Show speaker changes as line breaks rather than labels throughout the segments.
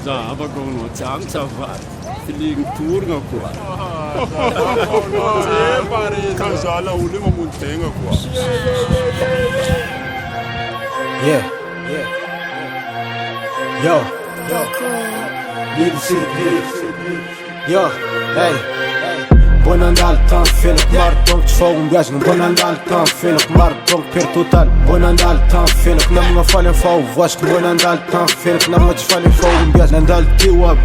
Zava con lo chang savat. Feeling tour ngakwa. Kazala ule mamuntenga kwa.
Yeah. Yo. Yo. Hey. Bonandal tan felak martonk tfogum gasn bonandal tan felak martonk per total bonandal tan felak namga falen fau vask bonandal tan felak namga falen fau gas nandal tiwa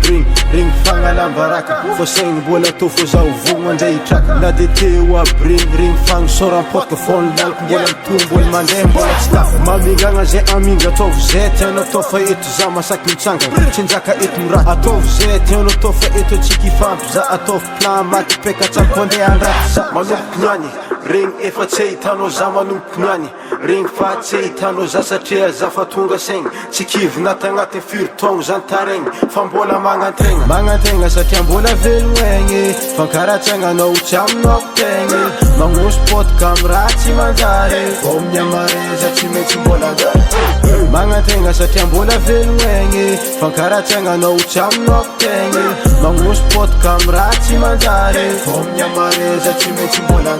ring fangala baraka fo sing bola to fo zau vunga ndai trak na de tiwa ring fang soran pot fon dal bola tumbol mandem bola staff mamiganga ze aminga to zet no to fa it zama sakin changa chinjaka it mura atov zet no to fa it chiki fam za atov plan mat peka Konde andra manuknyani ring efa tseitano za manuknyani ring fa tseitano za satria za fatunga seng tsikiv natagnaty furtong zantareng fambola magnategna satria mbola veloegny fankaratsagna anao tsy aminao tegny magnosy potka amy raha tsy manjary omny amareza tsy maintsy mbola magnategna satria mbola veloegny fankaratsagna anao tsy aminao tegny magnosy potka amy raha tsy manjary Yamareza tsy maintsy mbola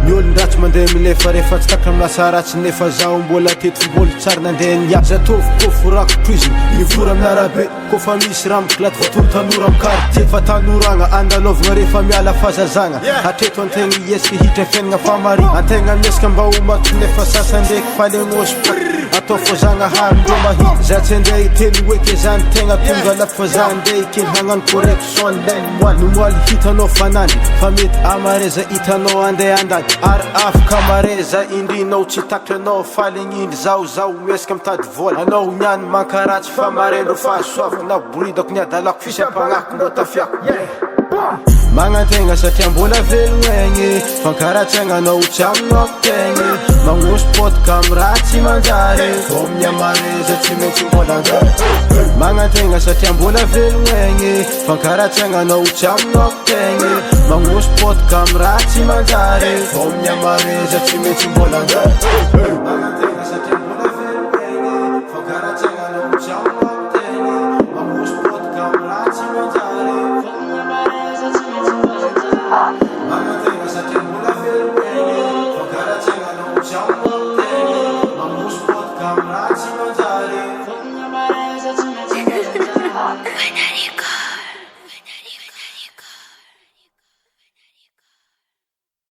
ny olon-dratsy mandeha milefa rehefa tsy takra milasa ratsy nefa zaho mbola teto mbola tsara nandeha niaza tovy kofo rako prison mivora amin'arabe kofa misy raha mikilaty vatolo tanora amy quartier fa tanoragna andalovagna rehefa miala fazazagna hatreto antegna iesika hitra fiainagna famary antegna miesika mba ho maty nefa sasandraiky falegnosy atao fo zagnahary ndro mahita za tsy andeha hiteny oeke zany tegna tonga lafa fa za andeha ikely hagnano correction lainy moaly nomoaly hitanao fanany fa mety amareza hitanao andeha andany ary afaka amareza indrinao tsy takranao falegnindry zao miesika mitady vola anao niany mankaratsy fa marendro fahasoavako na boridako niadalako fisampagnako mbo tafiako magnategna satria mbola veloegny fankaratsagna anao tsy aminao tegny magnosy potka amy raha tsy manjary omny amareza tsy maintsy mbola magnategna satria mbola veloegny fankaratsagna anao tsy aminao tegny magnosy potka amy raha tsy manjary omny amareza tsy maintsy mbola